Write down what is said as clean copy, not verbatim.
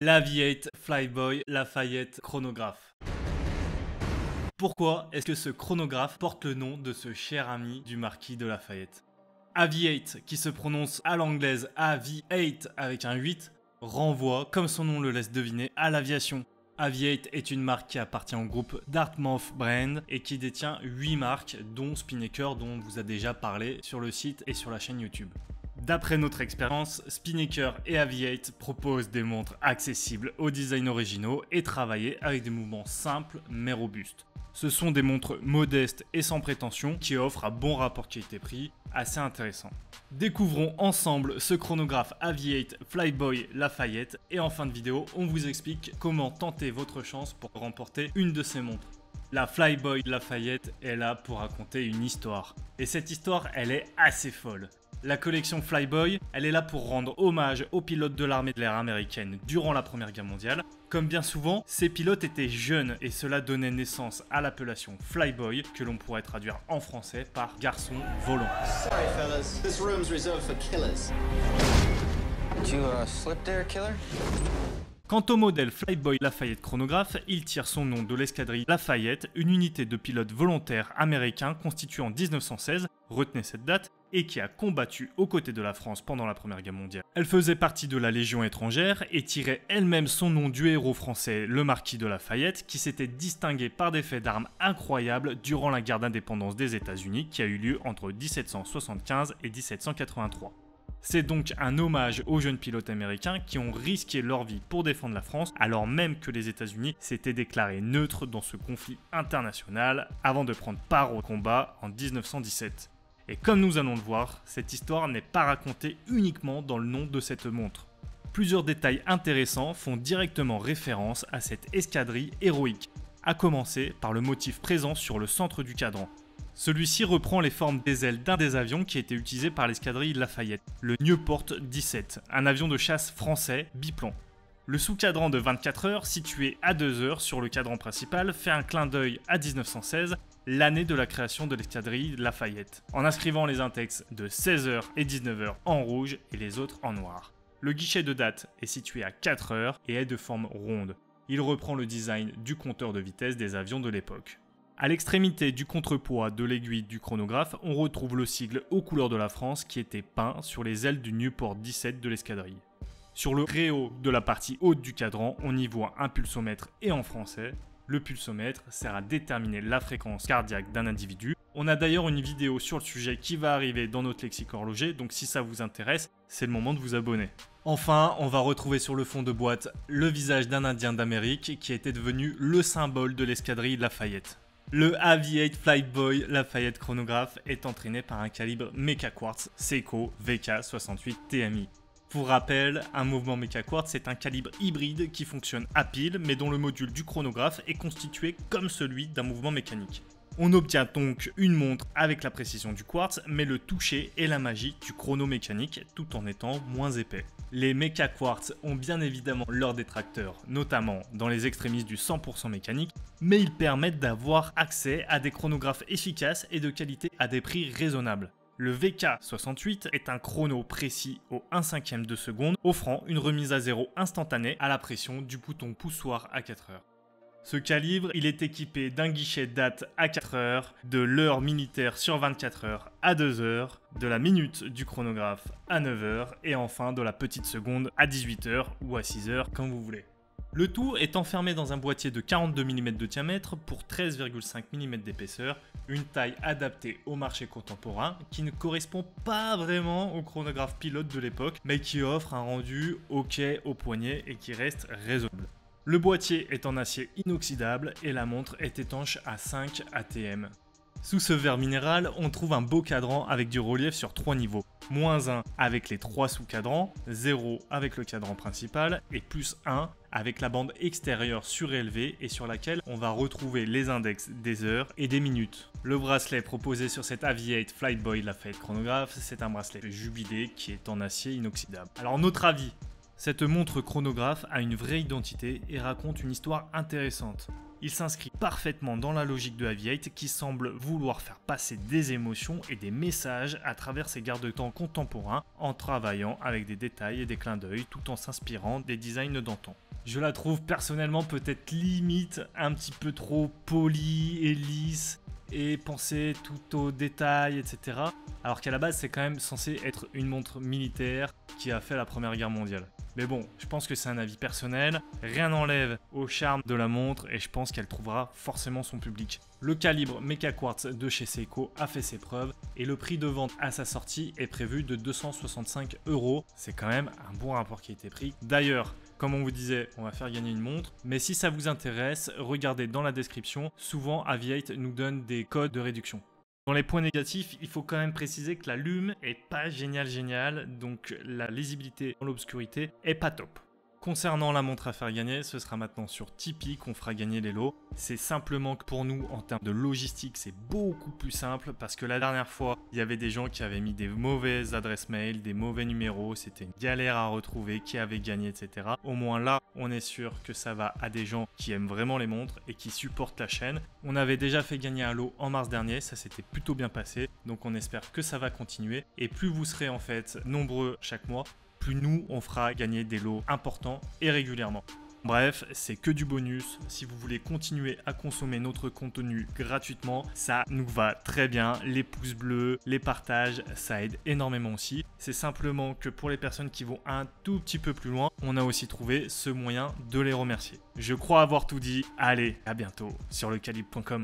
l'Aviate Flyboy Lafayette chronographe. Pourquoi est-ce que ce chronographe porte le nom de ce cher ami du marquis de Lafayette? Aviate, qui se prononce à l'anglaise Aviate avec un 8, renvoie, comme son nom le laisse deviner, à l'aviation. Aviate est une marque qui appartient au groupe Dartmouth Brand et qui détient 8 marques, dont Spinnaker, dont on vous a déjà parlé sur le site et sur la chaîne YouTube. D'après notre expérience, Spinnaker et Aviate proposent des montres accessibles aux designs originaux et travaillées avec des mouvements simples mais robustes. Ce sont des montres modestes et sans prétention qui offrent un bon rapport qualité-prix assez intéressant. Découvrons ensemble ce chronographe Aviate Flyboy Lafayette et en fin de vidéo, on vous explique comment tenter votre chance pour remporter une de ces montres. La Flyboy Lafayette est là pour raconter une histoire. Et cette histoire, elle est assez folle. La collection Flyboy, elle est là pour rendre hommage aux pilotes de l'armée de l'air américaine durant la Première Guerre mondiale. Comme bien souvent, ces pilotes étaient jeunes et cela donnait naissance à l'appellation Flyboy, que l'on pourrait traduire en français par garçon volant. Sorry fellas, this room's reserved for killers. Did you slip there, killer? Quant au modèle Flyboy Lafayette chronographe, il tire son nom de l'escadrille Lafayette, une unité de pilotes volontaires américains constituée en 1916, retenez cette date, et qui a combattu aux côtés de la France pendant la Première Guerre mondiale. Elle faisait partie de la Légion étrangère et tirait elle-même son nom du héros français, le marquis de Lafayette, qui s'était distingué par des faits d'armes incroyables durant la guerre d'indépendance des États-Unis qui a eu lieu entre 1775 et 1783. C'est donc un hommage aux jeunes pilotes américains qui ont risqué leur vie pour défendre la France, alors même que les États-Unis s'étaient déclarés neutres dans ce conflit international avant de prendre part au combat en 1917. Et comme nous allons le voir, cette histoire n'est pas racontée uniquement dans le nom de cette montre. Plusieurs détails intéressants font directement référence à cette escadrille héroïque, à commencer par le motif présent sur le centre du cadran. Celui-ci reprend les formes des ailes d'un des avions qui était utilisé par l'escadrille Lafayette, le Nieuport 17, un avion de chasse français biplan. Le sous-cadran de 24 heures, situé à 2 heures sur le cadran principal, fait un clin d'œil à 1916, l'année de la création de l'escadrille Lafayette, en inscrivant les index de 16h et 19h en rouge et les autres en noir. Le guichet de date est situé à 4 heures et est de forme ronde. Il reprend le design du compteur de vitesse des avions de l'époque. À l'extrémité du contrepoids de l'aiguille du chronographe, on retrouve le sigle aux couleurs de la France qui était peint sur les ailes du Nieuport 17 de l'escadrille. Sur le réhaut de la partie haute du cadran, on y voit un pulsomètre et en français. Le pulsomètre sert à déterminer la fréquence cardiaque d'un individu. On a d'ailleurs une vidéo sur le sujet qui va arriver dans notre lexique horloger, donc si ça vous intéresse, c'est le moment de vous abonner. Enfin, on va retrouver sur le fond de boîte le visage d'un Indien d'Amérique qui était devenu le symbole de l'escadrille Lafayette. Le Aviate Flyboy Lafayette chronographe est entraîné par un calibre Mecha Quartz Seiko VK68 TMI. Pour rappel, un mouvement Mecha Quartz est un calibre hybride qui fonctionne à pile mais dont le module du chronographe est constitué comme celui d'un mouvement mécanique. On obtient donc une montre avec la précision du quartz mais le toucher et la magie du chrono mécanique tout en étant moins épais. Les Mecha Quartz ont bien évidemment leurs détracteurs, notamment dans les extrémistes du 100% mécanique, mais ils permettent d'avoir accès à des chronographes efficaces et de qualité à des prix raisonnables. Le VK68 est un chrono précis au 1/5 de seconde, offrant une remise à zéro instantanée à la pression du bouton poussoir à 4 heures. Ce calibre, il est équipé d'un guichet date à 4 heures, de l'heure militaire sur 24 heures à 2 heures, de la minute du chronographe à 9 heures et enfin de la petite seconde à 18 heures ou à 6 heures comme vous voulez. Le tout est enfermé dans un boîtier de 42 mm de diamètre pour 13,5 mm d'épaisseur, une taille adaptée au marché contemporain qui ne correspond pas vraiment au chronographe pilote de l'époque mais qui offre un rendu ok au poignet et qui reste raisonnable. Le boîtier est en acier inoxydable et la montre est étanche à 5 ATM. Sous ce verre minéral, on trouve un beau cadran avec du relief sur 3 niveaux. -1 avec les 3 sous-cadrans, 0 avec le cadran principal et +1 avec la bande extérieure surélevée et sur laquelle on va retrouver les index des heures et des minutes. Le bracelet proposé sur cet Aviate Flyboy Lafayette chronographe, c'est un bracelet jubilé qui est en acier inoxydable. Alors notre avis, cette montre chronographe a une vraie identité et raconte une histoire intéressante. Il s'inscrit parfaitement dans la logique de Aviate qui semble vouloir faire passer des émotions et des messages à travers ses garde-temps contemporains en travaillant avec des détails et des clins d'œil tout en s'inspirant des designs d'antan. Je la trouve personnellement peut-être limite un petit peu trop polie et lisse et pensée tout au détail, etc. Alors qu'à la base, c'est quand même censé être une montre militaire qui a fait la Première Guerre mondiale. Mais bon, je pense que c'est un avis personnel, rien n'enlève au charme de la montre et je pense qu'elle trouvera forcément son public. Le calibre Mecha Quartz de chez Seiko a fait ses preuves et le prix de vente à sa sortie est prévu de 265 €. C'est quand même un bon rapport qualité-prix. D'ailleurs, comme on vous disait, on va faire gagner une montre, mais si ça vous intéresse, regardez dans la description, souvent Aviate nous donne des codes de réduction. Dans les points négatifs, il faut quand même préciser que la lume est pas génial, donc la lisibilité dans l'obscurité est pas top. Concernant la montre à faire gagner, ce sera maintenant sur Tipeee qu'on fera gagner les lots. C'est simplement que pour nous, en termes de logistique, c'est beaucoup plus simple parce que la dernière fois, il y avait des gens qui avaient mis des mauvaises adresses mail, des mauvais numéros, c'était une galère à retrouver, qui avait gagné, etc. Au moins là, on est sûr que ça va à des gens qui aiment vraiment les montres et qui supportent la chaîne. On avait déjà fait gagner un lot en mars dernier, ça s'était plutôt bien passé, donc on espère que ça va continuer. Et plus vous serez en fait nombreux chaque mois, plus nous, on fera gagner des lots importants et régulièrement. Bref, c'est que du bonus. Si vous voulez continuer à consommer notre contenu gratuitement, ça nous va très bien. Les pouces bleus, les partages, ça aide énormément aussi. C'est simplement que pour les personnes qui vont un tout petit peu plus loin, on a aussi trouvé ce moyen de les remercier. Je crois avoir tout dit. Allez, à bientôt sur lecalibre.com.